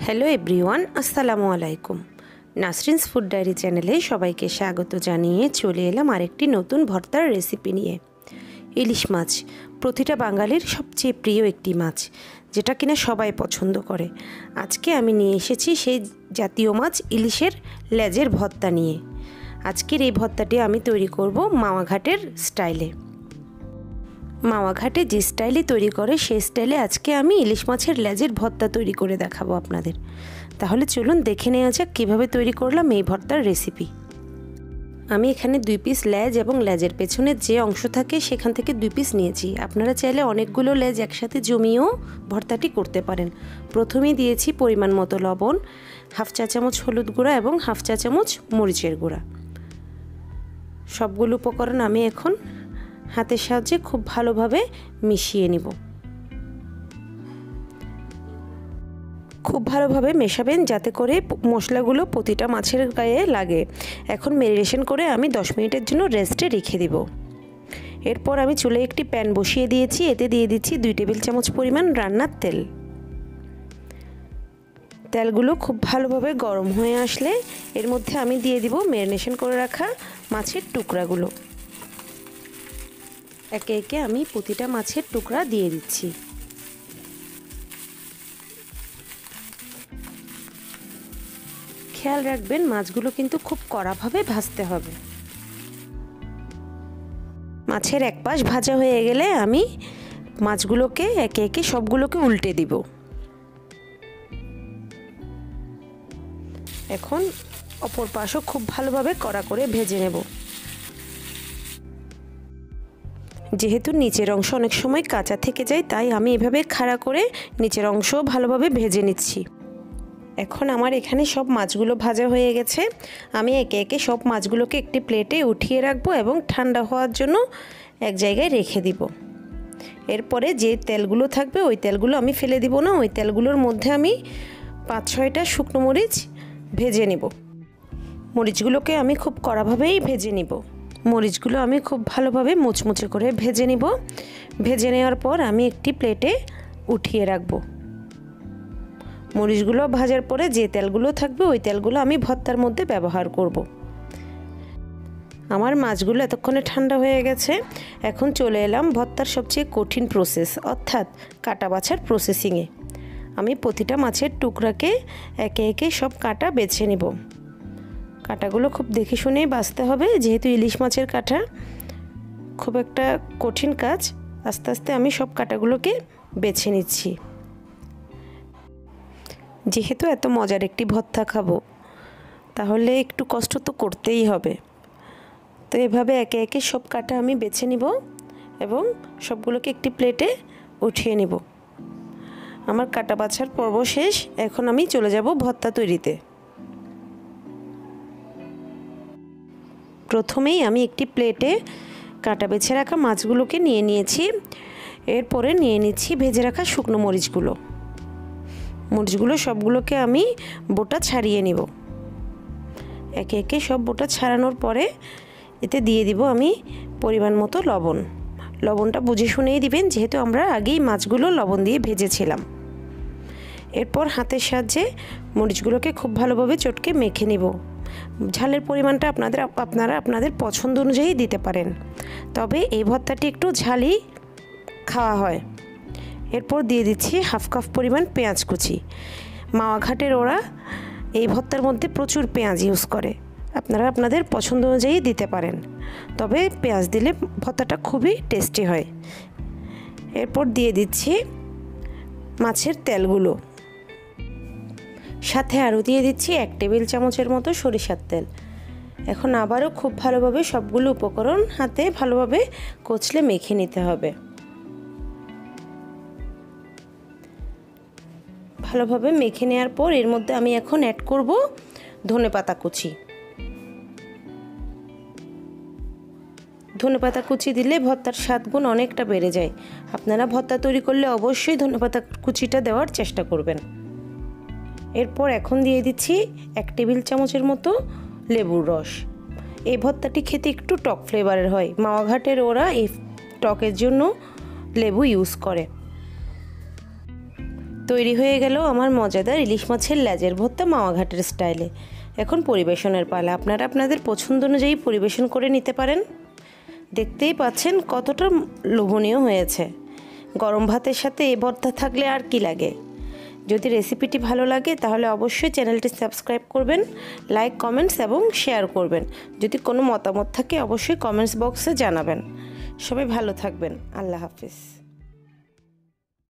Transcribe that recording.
Hello everyone, আসসালামু আলাইকুম। নাসরিনস food diary চ্যানেলে সবাইকে স্বাগত জানিয়ে চলে এলাম আরেকটি নতুন ভর্তার রেসিপি নিয়ে। ইলিশ মাছ প্রতিটা বাঙালির সবচেয়ে প্রিয় একটি মাছ, যেটা কিনা সবাই পছন্দ করে। আজকে আমি নিয়ে এসেছি সেই জাতীয় মাছ ইলিশের লেজের ভর্তা নিয়ে। আজকের এই ভর্তাটি আমি তৈরি করব মাওয়া ঘাটের স্টাইলে। মাওয়া ঘাটে যে স্টাইলে তৈরি করে সেই স্টাইলে আজকে আমি ইলিশ মাছের লেজের ভর্তা তৈরি করে দেখাবো আপনাদের। তাহলে চলুন দেখে নেওয়া যাক কীভাবে তৈরি করলাম এই ভর্তার রেসিপি। আমি এখানে 2 পিস লেজ এবং লেজের পেছনের যে অংশ থাকে সেখান থেকে 2 পিস নিয়েছি। আপনারা চাইলে অনেকগুলো লেজ একসাথে জমিয়েও ভর্তাটি করতে পারেন। প্রথমেই দিয়েছি পরিমাণ মতো লবণ, হাফ চা চামচ হলুদ গুঁড়া এবং হাফ চা চামচ মরিচের গুঁড়া। সবগুলো উপকরণ আমি এখন হাতের সাহায্যে খুব ভালোভাবে মিশিয়ে নিব। খুব ভালোভাবে মেশাবেন যাতে করে মশলাগুলো প্রতিটা মাছের গায়ে লাগে। এখন ম্যারিনেশন করে আমি 10 মিনিটের জন্য রেস্টে রেখে দিব। এরপর আমি চুলায় একটি প্যান বসিয়ে দিয়েছি। এতে দিয়ে দিচ্ছি 2 টেবিল চামচ পরিমাণ রান্নার তেল। তেলগুলো খুব ভালোভাবে গরম হয়ে আসলে এর মধ্যে আমি দিয়ে দিব ম্যারিনেশন করে রাখা মাছের টুকরাগুলো। একে একে আমি প্রতিটা মাছের টুকরা দিয়ে দিচ্ছি। খেয়াল রাখবেন মাছগুলো কিন্তু খুব কড়াভাবে ভাজতে হবে। মাছের এক পাশ ভাজা হয়ে গেলে আমি মাছগুলোকে একে একে সবগুলোকে উল্টে দিব। এখন অপর পাশও খুব ভালোভাবে কড়া করে ভেজে নেব। যেহেতু নিচের অংশ অনেক সময় কাঁচা থেকে যায়, তাই আমি এভাবে খাড়া করে নিচের অংশ ভালোভাবে ভেজে নিচ্ছি। এখন আমার এখানে সব মাছগুলো ভাজা হয়ে গেছে। আমি একে একে সব মাছগুলোকে একটি প্লেটে উঠিয়ে রাখবো এবং ঠান্ডা হওয়ার জন্য এক জায়গায় রেখে দিব। এরপরে যে তেলগুলো থাকবে ওই তেলগুলো আমি ফেলে দিব না। ওই তেলগুলোর মধ্যে আমি 5-6টা শুকনো মরিচ ভেজে নেব। মরিচগুলোকে আমি খুব কড়াভাবেই ভেজে নিব। মরিচগুলো আমি খুব ভালোভাবে মুচমুচে করে ভেজে নিব। ভেজে নেওয়ার পর আমি একটি প্লেটে উঠিয়ে রাখব। মরিচগুলো ভাজার পরে যে তেলগুলো থাকবে ওই তেলগুলো আমি ভর্তার মধ্যে ব্যবহার করব। আমার মাছগুলো এতক্ষণে ঠান্ডা হয়ে গেছে। এখন চলে এলাম ভর্তার সবচেয়ে কঠিন প্রসেস, অর্থাৎ কাটা বাছার প্রসেসিংয়ে। আমি প্রতিটা মাছের টুকরাকে একে একে সব কাটা বেছে নেব। কাটাগুলো খুব দেখে শুনেই বাছতে হবে, যেহেতু ইলিশ মাছের কাটা খুব একটা কঠিন কাজ। আস্তে আস্তে আমি সব কাটাগুলোকে বেছে নিচ্ছি। যেহেতু এত মজার একটি ভর্তা খাবো, তাহলে একটু কষ্ট তো করতেই হবে। তো এভাবে একে একে সব কাটা আমি বেছে নিব এবং সবগুলোকে একটি প্লেটে উঠিয়ে নিব। আমার কাটা বাছার পর্ব শেষ। এখন আমি চলে যাব ভর্তা তৈরিতে। প্রথমেই আমি একটি প্লেটে কাটা বেছে রাখা মাছগুলোকে নিয়ে নিয়েছি। এরপরে নিয়ে নিচ্ছি ভেজে রাখা শুকনো মরিচগুলো। মরিচগুলো সবগুলোকে আমি বোটা ছাড়িয়ে নিব। একে একে সব বোটা ছাড়ানোর পরে এতে দিয়ে দিব আমি পরিমাণ মতো লবণ। লবণটা বুঝে শুনেই দিবেন, যেহেতু আমরা আগেই মাছগুলো লবণ দিয়ে ভেজেছিলাম। এরপর হাতের সাহায্যে মরিচগুলোকে খুব ভালোভাবে চটকে মেখে নিব। ঝালের পরিমাণটা আপনারা আপনাদের পছন্দ অনুযায়ী দিতে পারেন, তবে এই ভর্তাটি একটু ঝালই খাওয়া হয়। এরপর দিয়ে দিচ্ছি হাফ কাপ পরিমাণ পেঁয়াজ কুচি। মাওয়া ঘাটের ওরা এই ভর্তার মধ্যে প্রচুর পেঁয়াজ ইউজ করে। আপনারা আপনাদের পছন্দ অনুযায়ী দিতে পারেন, তবে পেঁয়াজ দিলে ভর্তাটা খুবই টেস্টি হয়। এরপর দিয়ে দিচ্ছি মাছের তেলগুলো, সাথে আরও দিয়ে দিচ্ছি 1 টেবিল চামচের মতো সরিষার তেল। এখন আবারও খুব ভালোভাবে সবগুলো উপকরণ হাতে ভালোভাবে কচলে মেখে নিতে হবে। ভালোভাবে মেখে নেওয়ার পর এর মধ্যে আমি এখন অ্যাড করব ধনেপাতা কুচি। ধনেপাতা কুচি দিলে ভর্তার স্বাদ গুণ অনেকটা বেড়ে যায়। আপনারা ভর্তা তৈরি করলে অবশ্যই ধনেপাতা কুচিটা দেওয়ার চেষ্টা করবেন। এরপর এখন দিয়ে দিচ্ছি 1 টেবিল চামচের মতো লেবুর রস। এই ভর্তাটি খেতে একটু টক ফ্লেভারের হয়। মাওয়া ঘাটের ওরা এই টকের জন্য লেবু ইউজ করে। তৈরি হয়ে গেল আমার মজাদার ইলিশ মাছের লেজের ভর্তা মাওয়া ঘাটের স্টাইলে। এখন পরিবেশনের পালা। আপনারা আপনাদের পছন্দ অনুযায়ী পরিবেশন করে নিতে পারেন। দেখতেই পাচ্ছেন কতটা লোভনীয় হয়েছে। গরম ভাতের সাথে এই ভর্তা থাকলে আর কি লাগে। যদি রেসিপিটি ভালো লাগে তাহলে অবশ্যই চ্যানেলটি সাবস্ক্রাইব করবেন, লাইক, কমেন্টস এবং শেয়ার করবেন। যদি কোনো মতামত থাকে অবশ্যই কমেন্টস বক্সে জানাবেন। সবাই ভালো থাকবেন। আল্লাহ হাফিজ।